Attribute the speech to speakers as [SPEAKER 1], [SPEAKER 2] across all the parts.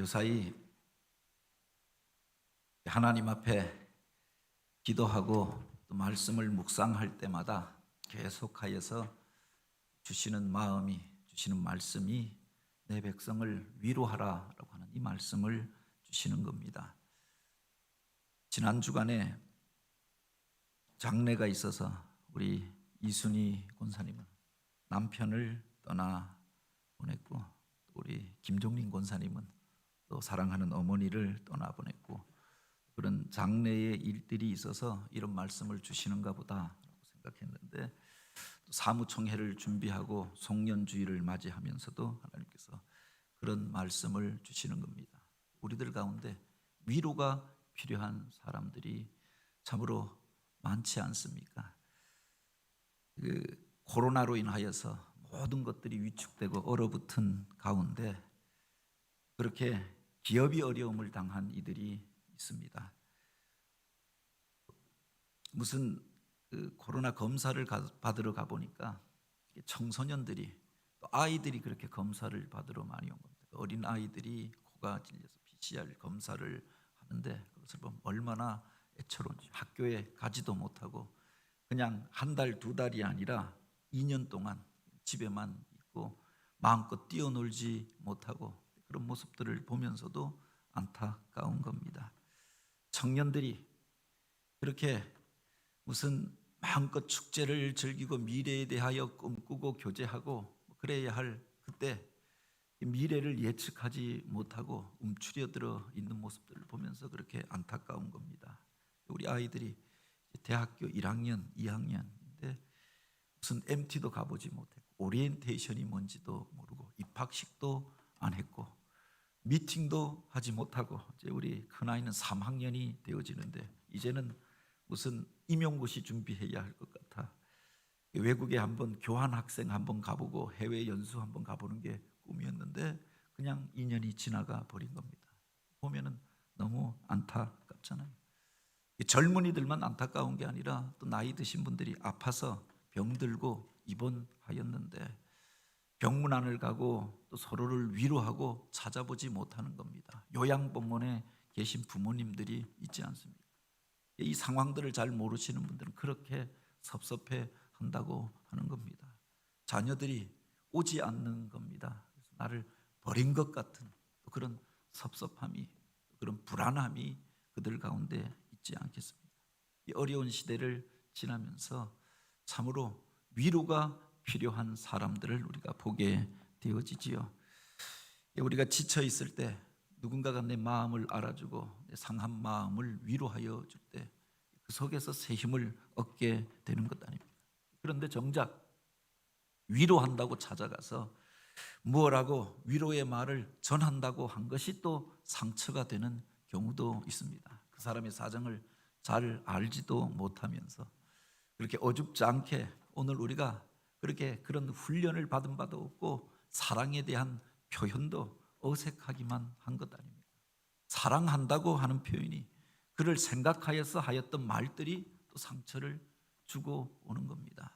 [SPEAKER 1] 요사이 하나님 앞에 기도하고 또 말씀을 묵상할 때마다 계속하여서 주시는 마음이, 주시는 말씀이 내 백성을 위로하라라고 하는 이 말씀을 주시는 겁니다. 지난 주간에 장례가 있어서 우리 이순희 권사님은 남편을 떠나 보냈고, 우리 김종린 권사님은 또 사랑하는 어머니를 떠나 보냈고, 그런 장래의 일들이 있어서 이런 말씀을 주시는가 보다라고 생각했는데, 또 사무총회를 준비하고 송년주의를 맞이하면서도 하나님께서 그런 말씀을 주시는 겁니다. 우리들 가운데 위로가 필요한 사람들이 참으로 많지 않습니까? 코로나로 인하여서 모든 것들이 위축되고 얼어붙은 가운데 그렇게 기업이 어려움을 당한 이들이 있습니다. 무슨 코로나 검사를 받으러 가보니까 청소년들이 또 아이들이 그렇게 검사를 받으러 많이 온 겁니다. 어린 아이들이 코가 찔려서 PCR 검사를 하는데 그것을 보면 얼마나 애처로운지, 학교에 가지도 못하고 그냥 한 달, 두 달이 아니라 2년 동안 집에만 있고 마음껏 뛰어놀지 못하고 그런 모습들을 보면서도 안타까운 겁니다. 청년들이 그렇게 무슨 마음껏 축제를 즐기고 미래에 대하여 꿈꾸고 교제하고 그래야 할 그때 미래를 예측하지 못하고 움츠려들어 있는 모습들을 보면서 그렇게 안타까운 겁니다. 우리 아이들이 대학교 1학년, 2학년인데 무슨 MT도 가보지 못했고 오리엔테이션이 뭔지도 모르고 입학식도 안 했고 미팅도 하지 못하고 이제 우리 큰아이는 3학년이 되어지는데 이제는 무슨 임용고시 준비해야 할 것 같아. 외국에 한번 교환학생 한번 가보고 해외 연수 한번 가보는 게 꿈이었는데 그냥 2년이 지나가 버린 겁니다. 보면은 너무 안타깝잖아요. 젊은이들만 안타까운 게 아니라 또 나이 드신 분들이 아파서 병들고 입원하였는데 병문안을 가고 또 서로를 위로하고 찾아보지 못하는 겁니다. 요양병원에 계신 부모님들이 있지 않습니까? 이 상황들을 잘 모르시는 분들은 그렇게 섭섭해 한다고 하는 겁니다. 자녀들이 오지 않는 겁니다. 그래서 나를 버린 것 같은 그런 섭섭함이, 그런 불안함이 그들 가운데 있지 않겠습니까? 이 어려운 시대를 지나면서 참으로 위로가 필요한 사람들을 우리가 보게 되어지지요. 우리가 지쳐 있을 때 누군가가 내 마음을 알아주고 내 상한 마음을 위로하여 줄 때 그 속에서 새 힘을 얻게 되는 것 아닙니까? 그런데 정작 위로한다고 찾아가서 무엇라고 위로의 말을 전한다고 한 것이 또 상처가 되는 경우도 있습니다. 그 사람의 사정을 잘 알지도 못하면서 그렇게 어줍지 않게 오늘 우리가 그렇게 그런 훈련을 받은 바도 없고 사랑에 대한 표현도 어색하기만 한 것 아닙니까? 사랑한다고 하는 표현이 그를 생각하여서 하였던 말들이 또 상처를 주고 오는 겁니다.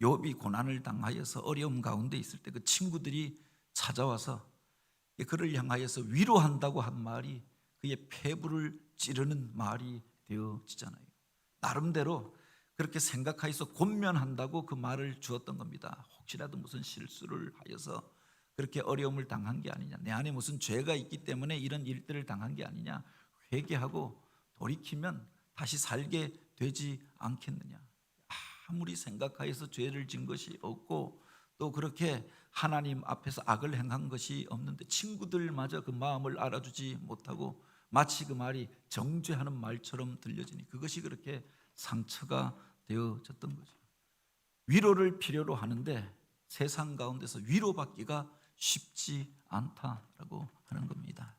[SPEAKER 1] 욥이 고난을 당하여서 어려움 가운데 있을 때 그 친구들이 찾아와서 그를 향하여서 위로한다고 한 말이 그의 폐부를 찌르는 말이 되어지잖아요. 나름대로 그렇게 생각하여서 권면한다고 그 말을 주었던 겁니다. 혹시라도 무슨 실수를 하여서 그렇게 어려움을 당한 게 아니냐, 내 안에 무슨 죄가 있기 때문에 이런 일들을 당한 게 아니냐, 회개하고 돌이키면 다시 살게 되지 않겠느냐. 아무리 생각하여서 죄를 진 것이 없고 또 그렇게 하나님 앞에서 악을 행한 것이 없는데 친구들마저 그 마음을 알아주지 못하고 마치 그 말이 정죄하는 말처럼 들려지니 그것이 그렇게 상처가 되어졌던 거죠. 위로를 필요로 하는데 세상 가운데서 위로받기가 쉽지 않다라고 하는 겁니다.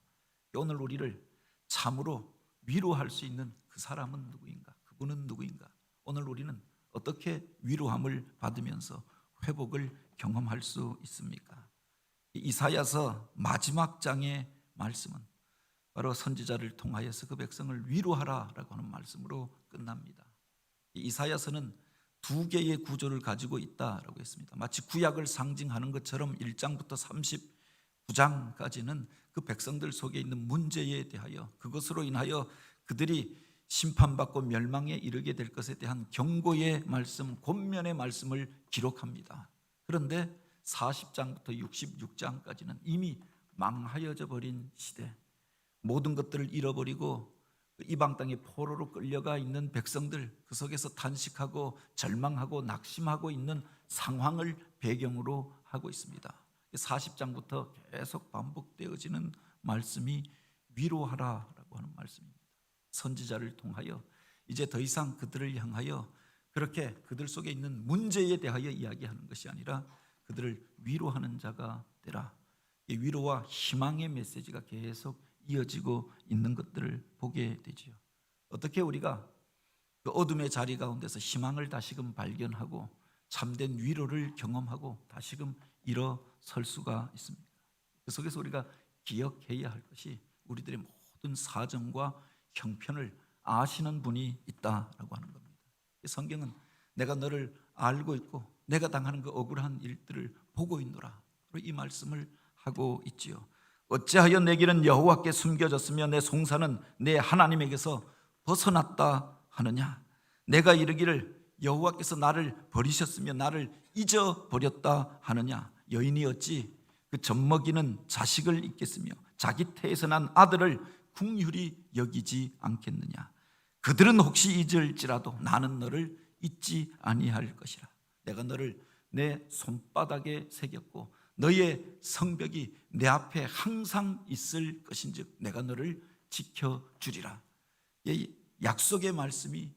[SPEAKER 1] 오늘 우리를 참으로 위로할 수 있는 그 사람은 누구인가? 그분은 누구인가? 오늘 우리는 어떻게 위로함을 받으면서 회복을 경험할 수 있습니까? 이사야서 마지막 장의 말씀은 바로 선지자를 통하여서 그 백성을 위로하라라고 하는 말씀으로 끝납니다. 이사야서는 두 개의 구조를 가지고 있다라고 했습니다. 마치 구약을 상징하는 것처럼 1장부터 39장까지는 그 그 백성들 속에 있는 문제에 대하여, 그것으로 인하여 그들이 심판받고 멸망에 이르게 될 것에 대한 경고의 말씀, 권면의 말씀을 기록합니다. 그런데 40장부터 66장까지는 이미 망하여져 버린 시대, 모든 것들을 잃어버리고 이방 땅에 포로로 끌려가 있는 백성들, 그 속에서 탄식하고 절망하고 낙심하고 있는 상황을 배경으로 하고 있습니다. 40장부터 계속 반복되어지는 말씀이 위로하라라고 하는 말씀입니다. 선지자를 통하여 이제 더 이상 그들을 향하여 그렇게 그들 속에 있는 문제에 대하여 이야기하는 것이 아니라 그들을 위로하는 자가 되라. 위로와 희망의 메시지가 계속 이어지고 있는 것들을 보게 되지요. 어떻게 우리가 그 어둠의 자리 가운데서 희망을 다시금 발견하고 참된 위로를 경험하고 다시금 일어설 수가 있습니까? 그 속에서 우리가 기억해야 할 것이 우리들의 모든 사정과 형편을 아시는 분이 있다라고 하는 겁니다. 성경은 내가 너를 알고 있고 내가 당하는 그 억울한 일들을 보고 있노라, 이 말씀을 하고 있지요. 어찌하여 내 길은 여호와께 숨겨졌으며 내 송사는 내 하나님에게서 벗어났다 하느냐. 내가 이르기를 여호와께서 나를 버리셨으며 나를 잊어버렸다 하느냐. 여인이 어찌 그 젖먹이는 자식을 잊겠으며 자기 태에서 난 아들을 긍휼히 여기지 않겠느냐. 그들은 혹시 잊을지라도 나는 너를 잊지 아니할 것이라. 내가 너를 내 손바닥에 새겼고 너의 성벽이 내 앞에 항상 있을 것인즉 내가 너를 지켜주리라. 이 약속의 말씀이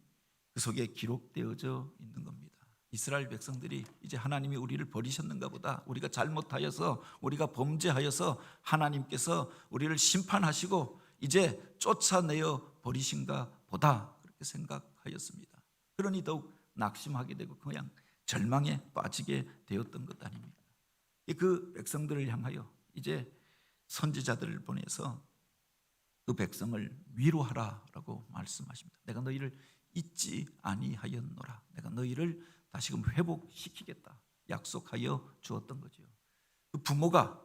[SPEAKER 1] 그 속에 기록되어져 있는 겁니다. 이스라엘 백성들이 이제 하나님이 우리를 버리셨는가 보다, 우리가 잘못하여서 우리가 범죄하여서 하나님께서 우리를 심판하시고 이제 쫓아내어 버리신가 보다, 그렇게 생각하였습니다. 그러니 더욱 낙심하게 되고 그냥 절망에 빠지게 되었던 것 아닙니까? 그 백성들을 향하여 이제 선지자들을 보내서 그 백성을 위로하라라고 말씀하십니다. 내가 너희를 잊지 아니하였노라. 내가 너희를 다시금 회복시키겠다 약속하여 주었던 거죠. 그 부모가,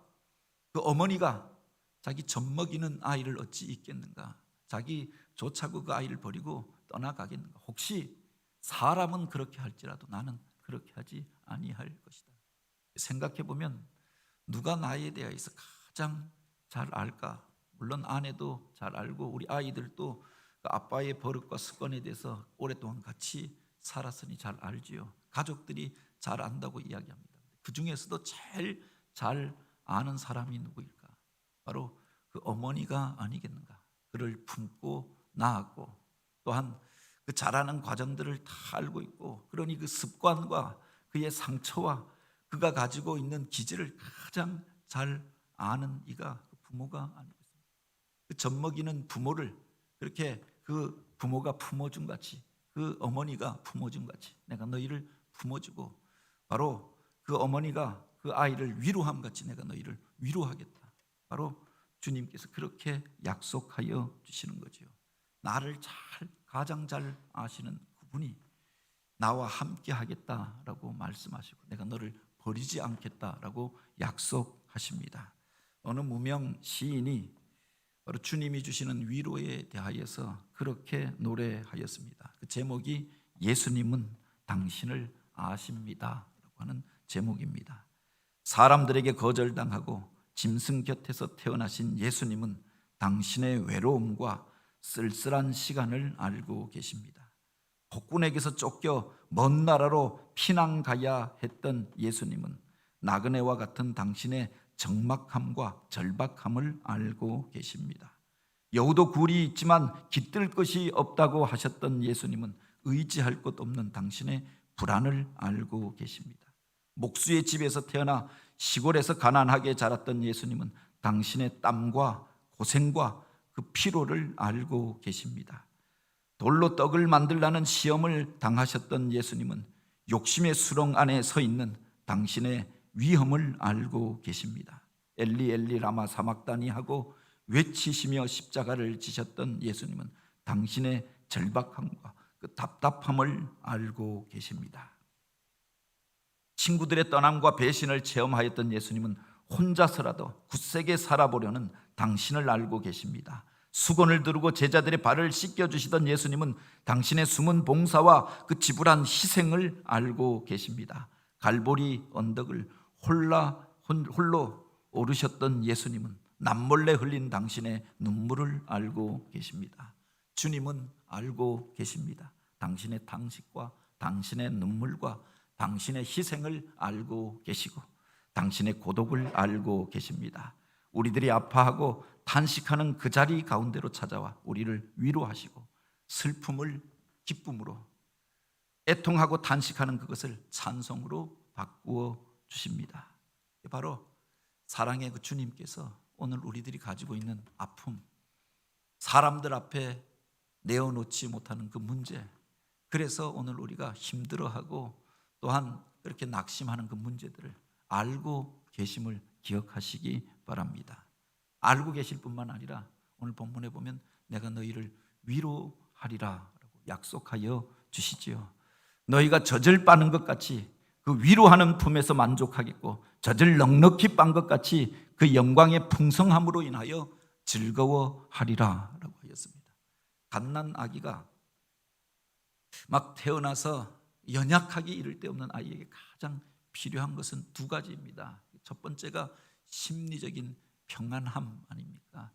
[SPEAKER 1] 그 어머니가 자기 젖먹이는 아이를 어찌 잊겠는가? 자기 조차고 그 아이를 버리고 떠나가겠는가? 혹시 사람은 그렇게 할지라도 나는 그렇게 하지 아니할 것이다. 생각해보면 누가 나에 대해서 가장 잘 알까? 물론 아내도 잘 알고 우리 아이들도 아빠의 버릇과 습관에 대해서 오랫동안 같이 살았으니 잘 알지요. 가족들이 잘 안다고 이야기합니다. 그 중에서도 제일 잘 아는 사람이 누구일까? 바로 그 어머니가 아니겠는가? 그를 품고 낳았고 또한 그 자라는 과정들을 다 알고 있고, 그러니 그 습관과 그의 상처와 그가 가지고 있는 기질을 가장 잘 아는 이가 그 부모가 아니겠습니까? 그 젖먹이는 부모를 그렇게 그 부모가 품어준 같이, 그 어머니가 품어준 같이 내가 너희를 품어주고 바로 그 어머니가 그 아이를 위로함 같이 내가 너희를 위로하겠다. 바로 주님께서 그렇게 약속하여 주시는 거죠. 나를 가장 잘 아시는 그분이 나와 함께 하겠다라고 말씀하시고 내가 너를 버리지 않겠다라고 약속하십니다. 어느 무명 시인이 바로 주님이 주시는 위로에 대하여서 그렇게 노래하였습니다. 그 제목이 예수님은 당신을 아십니다 라고 하는 제목입니다. 사람들에게 거절당하고 짐승 곁에서 태어나신 예수님은 당신의 외로움과 쓸쓸한 시간을 알고 계십니다. 폭군에게서 쫓겨 먼 나라로 피난 가야 했던 예수님은 나그네와 같은 당신의 적막함과 절박함을 알고 계십니다. 여우도 굴이 있지만 깃들 것이 없다고 하셨던 예수님은 의지할 것 없는 당신의 불안을 알고 계십니다. 목수의 집에서 태어나 시골에서 가난하게 자랐던 예수님은 당신의 땀과 고생과 그 피로를 알고 계십니다. 돌로 떡을 만들라는 시험을 당하셨던 예수님은 욕심의 수렁 안에 서 있는 당신의 위험을 알고 계십니다. 엘리 엘리 라마 사막다니 하고 외치시며 십자가를 지셨던 예수님은 당신의 절박함과 그 답답함을 알고 계십니다. 친구들의 떠남과 배신을 체험하였던 예수님은 혼자서라도 굳세게 살아보려는 당신을 알고 계십니다. 수건을 두르고 제자들의 발을 씻겨주시던 예수님은 당신의 숨은 봉사와 그 지불한 희생을 알고 계십니다. 갈보리 언덕을 홀로 오르셨던 예수님은 남몰래 흘린 당신의 눈물을 알고 계십니다. 주님은 알고 계십니다. 당신의 탄식과 당신의 눈물과 당신의 희생을 알고 계시고 당신의 고독을 알고 계십니다. 우리들이 아파하고 탄식하는 그 자리 가운데로 찾아와 우리를 위로하시고 슬픔을 기쁨으로, 애통하고 탄식하는 그것을 찬송으로 바꾸어 주십니다. 바로 사랑의 그 주님께서 오늘 우리들이 가지고 있는 아픔, 사람들 앞에 내어놓지 못하는 그 문제, 그래서 오늘 우리가 힘들어하고 또한 그렇게 낙심하는 그 문제들을 알고 계심을 기억하시기 바랍니다. 알고 계실 뿐만 아니라 오늘 본문에 보면 내가 너희를 위로하리라 라고 약속하여 주시지요. 너희가 젖을 빠는 것 같이 그 위로하는 품에서 만족하겠고 젖을 넉넉히 빤 것 같이 그 영광의 풍성함으로 인하여 즐거워하리라 라고 하였습니다. 갓난 아기가 막 태어나서 연약하기 이를 데 없는 아이에게 가장 필요한 것은 두 가지입니다. 첫 번째가 심리적인 평안함 아닙니까?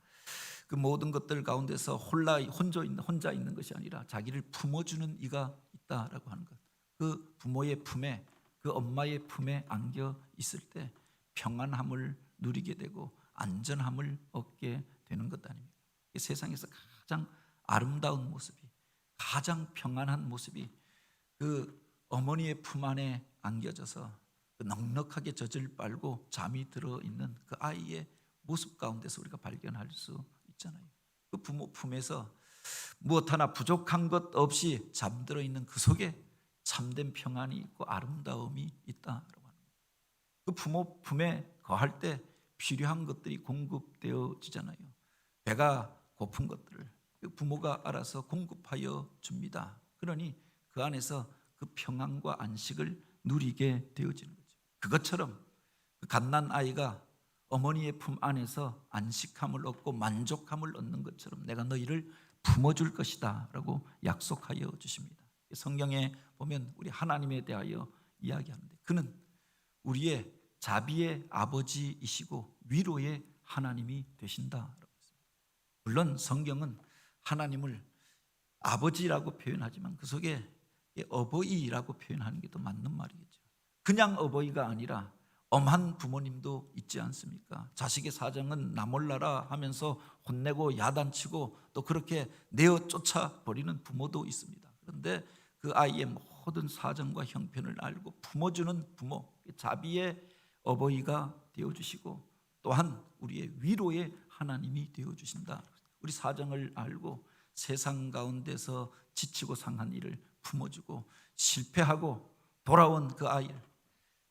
[SPEAKER 1] 그 모든 것들 가운데서 혼자 있는 것이 아니라 자기를 품어주는 이가 있다라고 하는 것, 그 부모의 품에, 그 엄마의 품에 안겨 있을 때 평안함을 누리게 되고 안전함을 얻게 되는 것 아닙니까? 세상에서 가장 아름다운 모습이, 가장 평안한 모습이 그 어머니의 품 안에 안겨져서 그 넉넉하게 젖을 빨고 잠이 들어 있는 그 아이의 모습 가운데서 우리가 발견할 수 있잖아요. 그 부모 품에서 무엇 하나 부족한 것 없이 잠들어 있는 그 속에 참된 평안이 있고 아름다움이 있다라고 하는 거예요. 그 부모 품에 거할 때 필요한 것들이 공급되어지잖아요. 배가 고픈 것들을 부모가 알아서 공급하여 줍니다. 그러니 그 안에서 그 평안과 안식을 누리게 되어지는 거죠. 그것처럼 그 갓난 아이가 어머니의 품 안에서 안식함을 얻고 만족함을 얻는 것처럼 내가 너희를 품어줄 것이다 라고 약속하여 주십니다. 성경에 보면 우리 하나님에 대하여 이야기하는데 그는 우리의 자비의 아버지이시고 위로의 하나님이 되신다. 물론 성경은 하나님을 아버지라고 표현하지만 그 속에 어버이라고 표현하는 게 더 맞는 말이겠죠. 그냥 어버이가 아니라 엄한 부모님도 있지 않습니까? 자식의 사정은 나 몰라라 하면서 혼내고 야단치고 또 그렇게 내어 쫓아버리는 부모도 있습니다. 그런데 그 아이의 모든 사정과 형편을 알고 품어주는 부모, 자비의 어버이가 되어주시고 또한 우리의 위로의 하나님이 되어주신다. 우리 사정을 알고 세상 가운데서 지치고 상한 일을 품어주고 실패하고 돌아온 그 아이를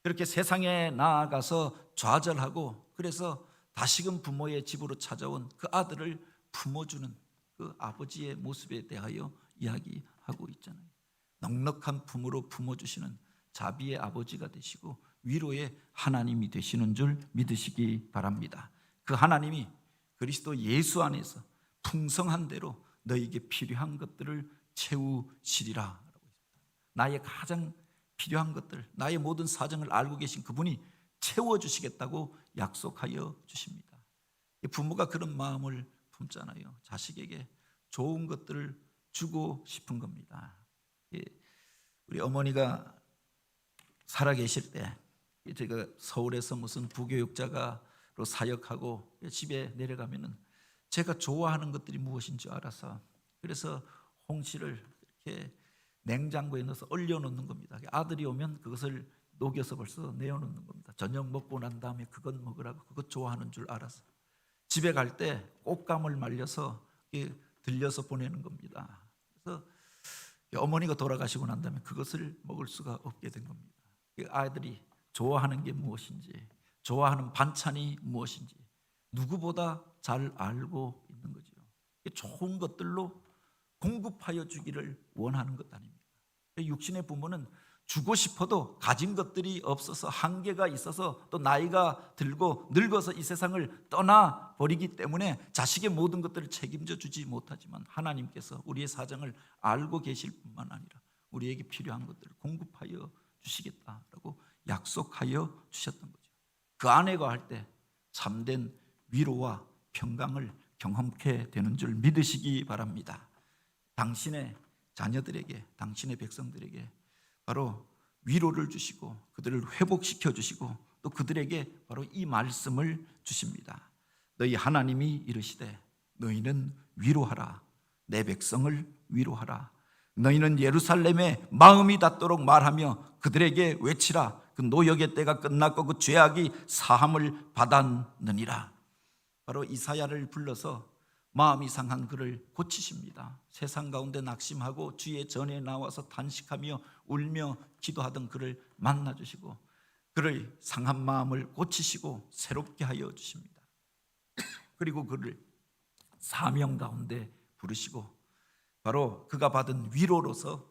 [SPEAKER 1] 그렇게 세상에 나아가서 좌절하고 그래서 다시금 부모의 집으로 찾아온 그 아들을 품어주는 그 아버지의 모습에 대하여 이야기하고 있잖아요. 넉넉한 품으로 품어주시는 자비의 아버지가 되시고 위로의 하나님이 되시는 줄 믿으시기 바랍니다. 그 하나님이 그리스도 예수 안에서 풍성한 대로 너에게 필요한 것들을 채우시리라. 나의 가장 필요한 것들, 나의 모든 사정을 알고 계신 그분이 채워주시겠다고 약속하여 주십니다. 부모가 그런 마음을 품잖아요. 자식에게 좋은 것들을 주고 싶은 겁니다. 우리 어머니가 살아계실 때 제가 서울에서 무슨 부교육자가로 사역하고 집에 내려가면은 제가 좋아하는 것들이 무엇인지 알아서 그래서 홍시를 이렇게 냉장고에 넣어서 얼려놓는 겁니다. 아들이 오면 그것을 녹여서 벌써 내어놓는 겁니다. 저녁 먹고 난 다음에 그것 먹으라고 그것 좋아하는 줄 알아서 집에 갈 때 꽃감을 말려서 들려서 보내는 겁니다. 그래서 어머니가 돌아가시고 난 다음에 그것을 먹을 수가 없게 된 겁니다. 아이들이 좋아하는 게 무엇인지 좋아하는 반찬이 무엇인지 누구보다 잘 알고 있는 거죠. 좋은 것들로 공급하여 주기를 원하는 것 아닙니까? 육신의 부모는 주고 싶어도 가진 것들이 없어서 한계가 있어서 또 나이가 들고 늙어서 이 세상을 떠나버리기 때문에 자식의 모든 것들을 책임져 주지 못하지만 하나님께서 우리의 사정을 알고 계실 뿐만 아니라 우리에게 필요한 것들을 공급하여 주시겠다라고 약속하여 주셨던 거죠. 그 안에 거할 때 참된 위로와 평강을 경험케 되는 줄 믿으시기 바랍니다. 당신의 자녀들에게, 당신의 백성들에게 바로 위로를 주시고 그들을 회복시켜 주시고 또 그들에게 바로 이 말씀을 주십니다. 너희 하나님이 이르시되 너희는 위로하라. 내 백성을 위로하라. 너희는 예루살렘에 마음이 닿도록 말하며 그들에게 외치라. 그 노역의 때가 끝났고 그 죄악이 사함을 받았느니라. 바로 이사야를 불러서 마음이 상한 그를 고치십니다. 세상 가운데 낙심하고 주의 전에 나와서 탄식하며 울며 기도하던 그를 만나주시고 그를 상한 마음을 고치시고 새롭게 하여 주십니다. 그리고 그를 사명 가운데 부르시고 바로 그가 받은 위로로서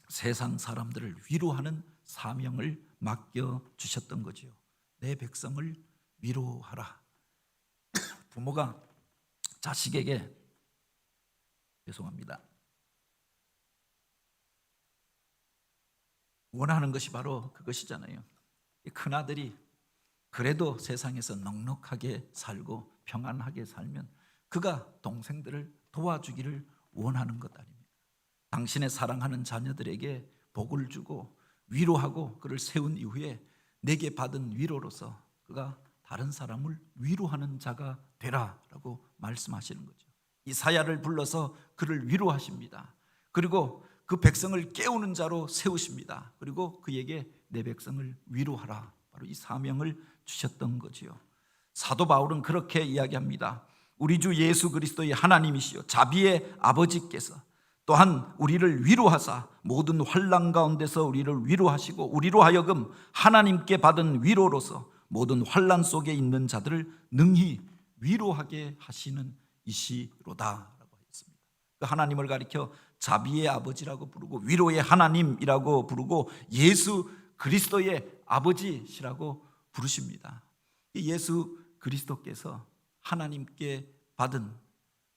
[SPEAKER 1] 세상 사람들을 위로하는 사명을 맡겨주셨던 거지요. 내 백성을 위로하라. 부모가 자식에게 원하는 것이 바로 그것이잖아요. 큰아들이 그래도 세상에서 넉넉하게 살고 평안하게 살면 그가 동생들을 도와주기를 원하는 것 아닙니까? 당신의 사랑하는 자녀들에게 복을 주고 위로하고 그를 세운 이후에 내게 받은 위로로서 그가 다른 사람을 위로하는 자가 되라라고 말씀하시는 거죠. 이사야를 불러서 그를 위로하십니다. 그리고 그 백성을 깨우는 자로 세우십니다. 그리고 그에게 내 백성을 위로하라. 바로 이 사명을 주셨던 거지요. 사도 바울은 그렇게 이야기합니다. 우리 주 예수 그리스도의 하나님이시요 자비의 아버지께서 또한 우리를 위로하사 모든 환난 가운데서 우리를 위로하시고 우리로 하여금 하나님께 받은 위로로서 모든 환난 속에 있는 자들을 능히 위로하게 하시는 이시로다라고 했습니다. 그 하나님을 가리켜 자비의 아버지라고 부르고 위로의 하나님이라고 부르고 예수 그리스도의 아버지시라고 부르십니다. 예수 그리스도께서 하나님께 받은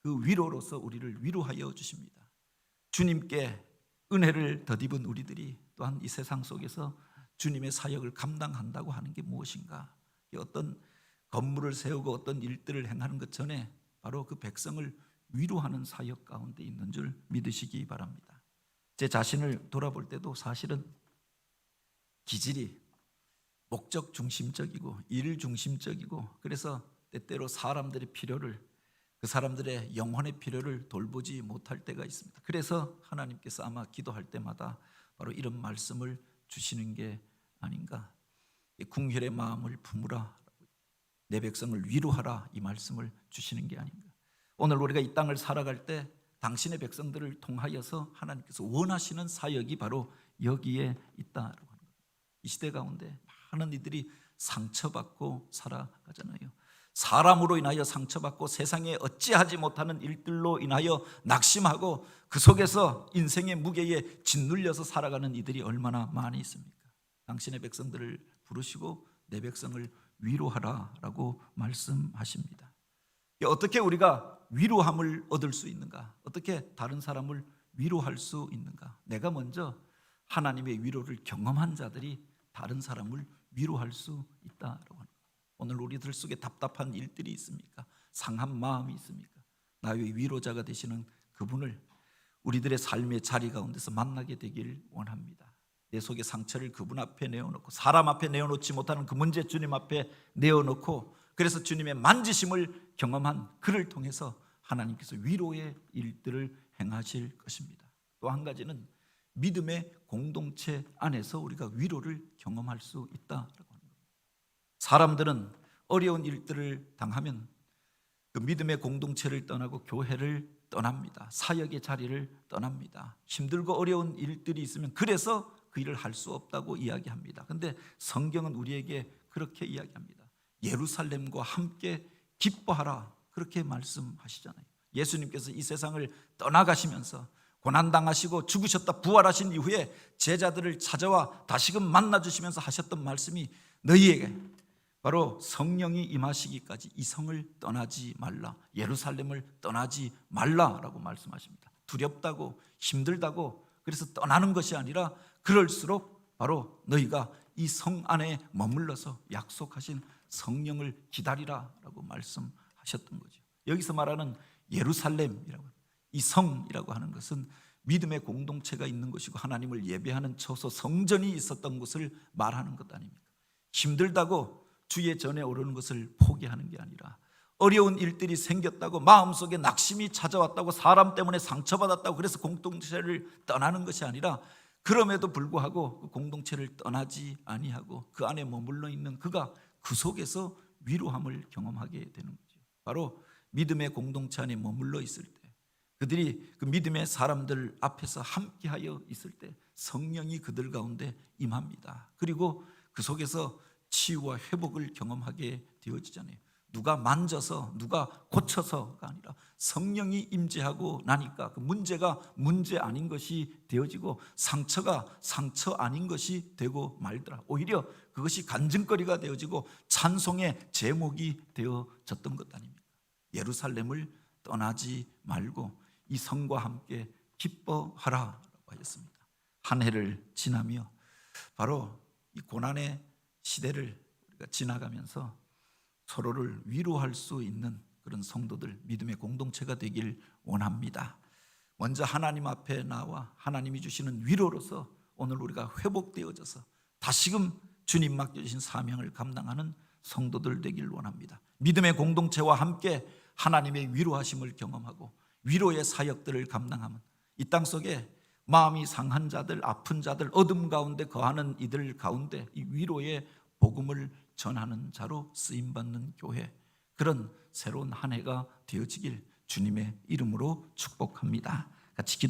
[SPEAKER 1] 그 위로로서 우리를 위로하여 주십니다. 주님께 은혜를 덧입은 우리들이 또한 이 세상 속에서 주님의 사역을 감당한다고 하는 게 무엇인가? 어떤 건물을 세우고 어떤 일들을 행하는 것 전에 바로 그 백성을 위로하는 사역 가운데 있는 줄 믿으시기 바랍니다. 제 자신을 돌아볼 때도 사실은 기질이 목적 중심적이고 일 중심적이고 그래서 때때로 사람들의 필요를 그 사람들의 영혼의 필요를 돌보지 못할 때가 있습니다. 그래서 하나님께서 아마 기도할 때마다 바로 이런 말씀을 주시는 게 아닌가. 궁혈의 마음을 품으라, 내 백성을 위로하라, 이 말씀을 주시는 게 아닌가. 오늘 우리가 이 땅을 살아갈 때 당신의 백성들을 통하여서 하나님께서 원하시는 사역이 바로 여기에 있다라고 하는 겁니다. 이 시대 가운데 많은 이들이 상처받고 살아가잖아요. 사람으로 인하여 상처받고 세상에 어찌하지 못하는 일들로 인하여 낙심하고 그 속에서 인생의 무게에 짓눌려서 살아가는 이들이 얼마나 많이 있습니까? 당신의 백성들을 부르시고 내 백성을 위로하라라고 말씀하십니다. 어떻게 우리가 위로함을 얻을 수 있는가? 어떻게 다른 사람을 위로할 수 있는가? 내가 먼저 하나님의 위로를 경험한 자들이 다른 사람을 위로할 수 있다라고 하는 거예요. 오늘 우리들 속에 답답한 일들이 있습니까? 상한 마음이 있습니까? 나의 위로자가 되시는 그분을 우리들의 삶의 자리 가운데서 만나게 되길 원합니다. 내 속의 상처를 그분 앞에 내어놓고 사람 앞에 내어놓지 못하는 그 문제 주님 앞에 내어놓고 그래서 주님의 만지심을 경험한 그를 통해서 하나님께서 위로의 일들을 행하실 것입니다. 또 한 가지는 믿음의 공동체 안에서 우리가 위로를 경험할 수 있다라고 하는 겁니다. 사람들은 어려운 일들을 당하면 그 믿음의 공동체를 떠나고 교회를 떠납니다. 사역의 자리를 떠납니다. 힘들고 어려운 일들이 있으면 그래서 그 일을 할 수 없다고 이야기합니다. 그런데 성경은 우리에게 그렇게 이야기합니다. 예루살렘과 함께 기뻐하라 그렇게 말씀하시잖아요. 예수님께서 이 세상을 떠나가시면서 고난당하시고 죽으셨다 부활하신 이후에 제자들을 찾아와 다시금 만나주시면서 하셨던 말씀이 너희에게 바로 성령이 임하시기까지 이 성을 떠나지 말라, 예루살렘을 떠나지 말라라고 말씀하십니다. 두렵다고 힘들다고 그래서 떠나는 것이 아니라 그럴수록 바로 너희가 이 성 안에 머물러서 약속하신 성령을 기다리라라고 말씀하셨던 거죠. 여기서 말하는 예루살렘이라고, 이 성이라고 하는 것은 믿음의 공동체가 있는 것이고 하나님을 예배하는 처소 성전이 있었던 곳을 말하는 것 아닙니까? 힘들다고 주의 전에 오르는 것을 포기하는 게 아니라 어려운 일들이 생겼다고 마음속에 낙심이 찾아왔다고 사람 때문에 상처받았다고 그래서 공동체를 떠나는 것이 아니라 그럼에도 불구하고 그 공동체를 떠나지 아니하고 그 안에 머물러 있는 그가 그 속에서 위로함을 경험하게 되는 거죠. 바로 믿음의 공동체 안에 머물러 있을 때 그들이 그 믿음의 사람들 앞에서 함께하여 있을 때 성령이 그들 가운데 임합니다. 그리고 그 속에서 치유와 회복을 경험하게 되어지잖아요. 누가 만져서 누가 고쳐서가 아니라 성령이 임재하고 나니까 그 문제가 문제 아닌 것이 되어지고 상처가 상처 아닌 것이 되고 말더라. 오히려 그것이 간증거리가 되어지고 찬송의 제목이 되어졌던 것 아닙니까? 예루살렘을 떠나지 말고 이 성과 함께 기뻐하라라고 하셨습니다. 한 해를 지나며 바로 이 고난의 시대를 우리가 지나가면서 서로를 위로할 수 있는 그런 성도들, 믿음의 공동체가 되길 원합니다. 먼저 하나님 앞에 나와 하나님이 주시는 위로로서 오늘 우리가 회복되어져서 다시금 주님 맡겨주신 사명을 감당하는 성도들 되길 원합니다. 믿음의 공동체와 함께 하나님의 위로하심을 경험하고 위로의 사역들을 감당하면 이 땅 속에 마음이 상한 자들, 아픈 자들, 어둠 가운데 거하는 이들 가운데 이 위로의 복음을 전하는 자로 쓰임받는 교회, 그런 새로운 한 해가 되어지길 주님의 이름으로 축복합니다. 같이 기도